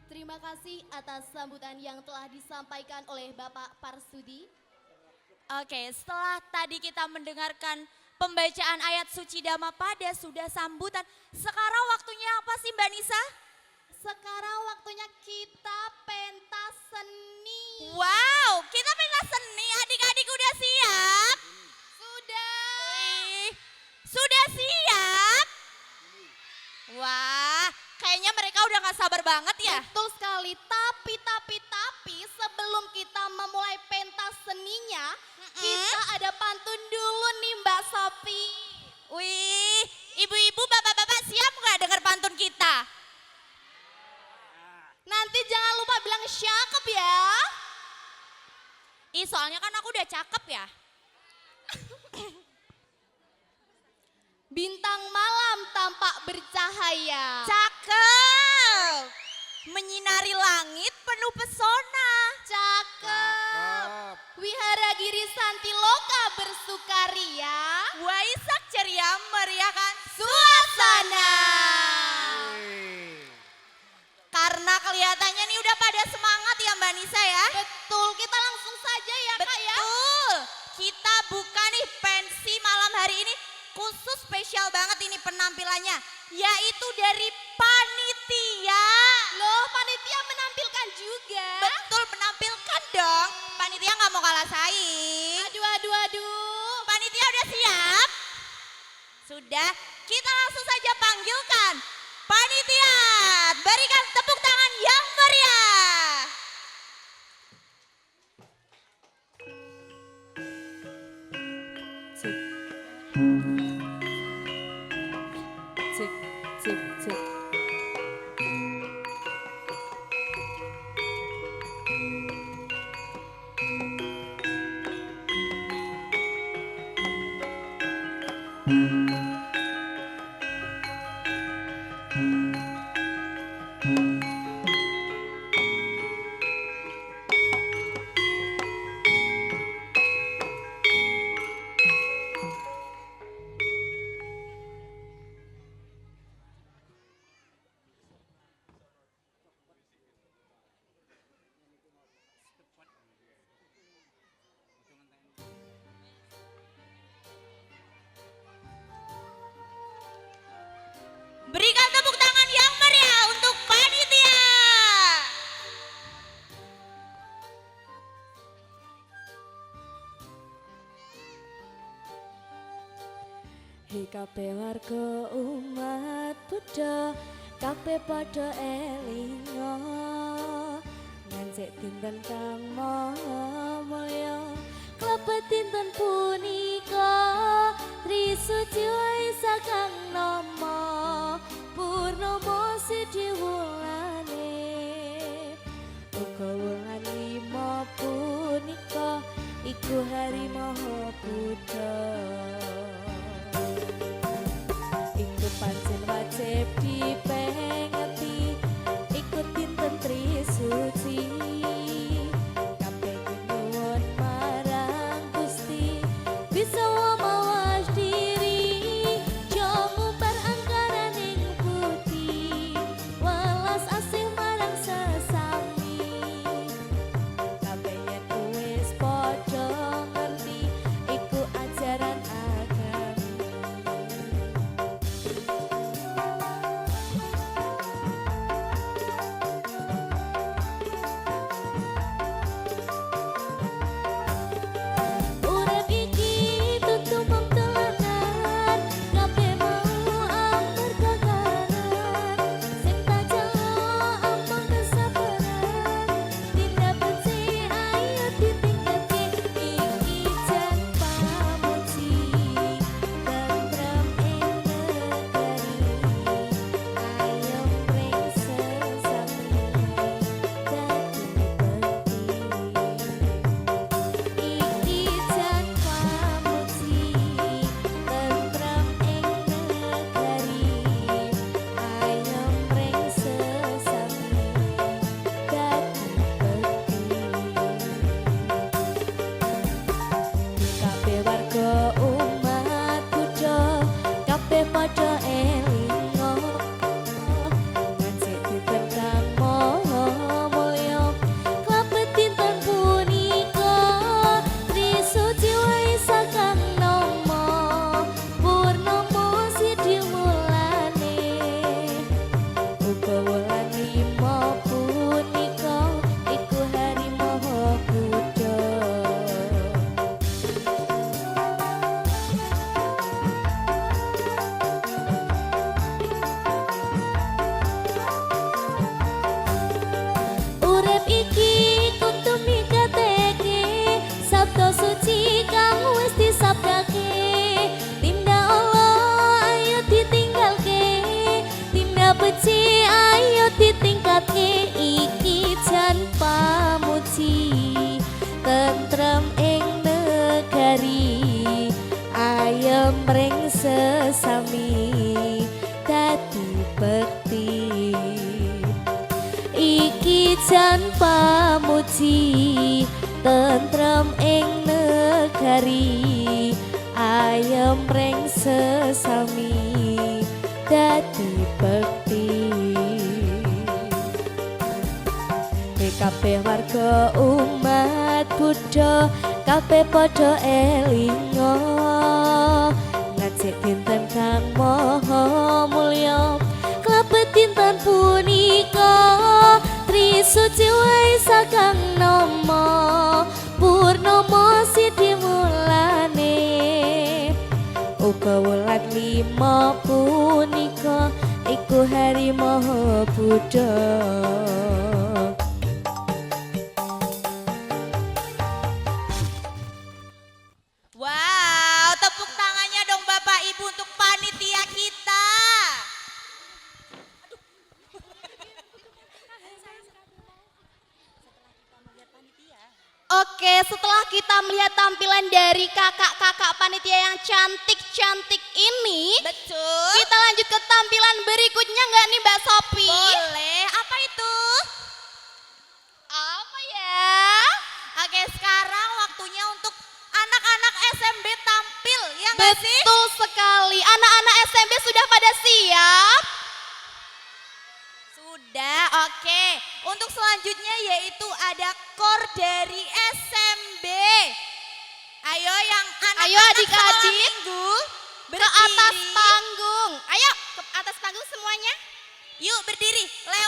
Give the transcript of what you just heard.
Terima kasih atas sambutan yang telah disampaikan oleh Bapak Parsudi. Oke, setelah tadi kita mendengarkan pembacaan ayat suci Dhammapada, sudah sambutan. Sekarang waktunya apa sih Mbak Nisa? Sekarang waktunya kita pentas seni. Wow, kita pentas seni. Adik-adik udah siap? Sudah. Wih, sudah siap? Wah, kayaknya mereka udah gak sabar banget ya. Betul sekali, tapi sebelum kita memulai pentas seninya, kita ada pantun dulu nih Mbak Sopi. Wih, ibu-ibu, bapak-bapak siap gak dengar pantun kita? Nanti jangan lupa bilang cakep ya. Ih, soalnya kan aku udah cakep ya. Bintang malam tampak bercahaya. Cakep. Menyinari langit penuh pesona. Cakep. Wiharagiri Santiloka bersukaria. Waisak ceria meriahkan Suasana. Karena kelihatannya nih udah pada semangat ya Mbak Nisa ya. Betul, kita langsung saja ya Kak ya. Betul. Kita buka nih pensi malam hari ini khusus spesial banget ini penampilannya. Yaitu dari panitia. Loh, panitia menampilkan juga. Betul, menampilkan dong. Panitia nggak mau kalah saing. Aduh. Panitia udah siap? Sudah, kita langsung saja panggilkan panitia. Berikan tepuk tangan yang meriah. Cek. Berikan tepuk tangan yang meriah untuk panitia. Hei kabeh warga umat Buddha, kabeh padha elinga. Ngancik dinten kang maha mulya, klebet dinten punika Trisuci Waisak kang nama Purnama siji wulane. Uga wulan 5 punika iku hari Maha Buddha. Iku pancen wajib dipengeti, ikut dinten Trisuci. Kabeh nyuwun marang Gusti, bisa mawas diri, jo ngumbar angkaraning putih, welas jan pamuji tentrem ing negari ayem reng sesami dadi bekti kabeh warga umat Buddha kabeh padha elinga ngajak dinten kang maha mulya klebet dinten punika Trisuci wae sakang nama purnama sidi mulane uga wulan 5 punika iku hari maha Buddha. Wow, tepuk tangannya dong Bapak Ibu untuk panitia kita. Oke, setelah kita melihat tampilan dari kakak-kakak panitia yang cantik-cantik ini, Betul. kita lanjut ke tampilan berikutnya nggak nih Mbak Sopi? Boleh, apa itu? Apa ya? Oke, sekarang waktunya untuk anak-anak SMB tampil, ya nggak sih? Betul sekali. Anak-anak SMB sudah pada siap? Sudah, oke. Untuk selanjutnya yaitu ada kor dari SMB. Ayo yang Ayo anak-anak adik-adik. sekolah minggu Ke atas berdiri. panggung. Ayo ke atas panggung semuanya. Yuk berdiri, lewat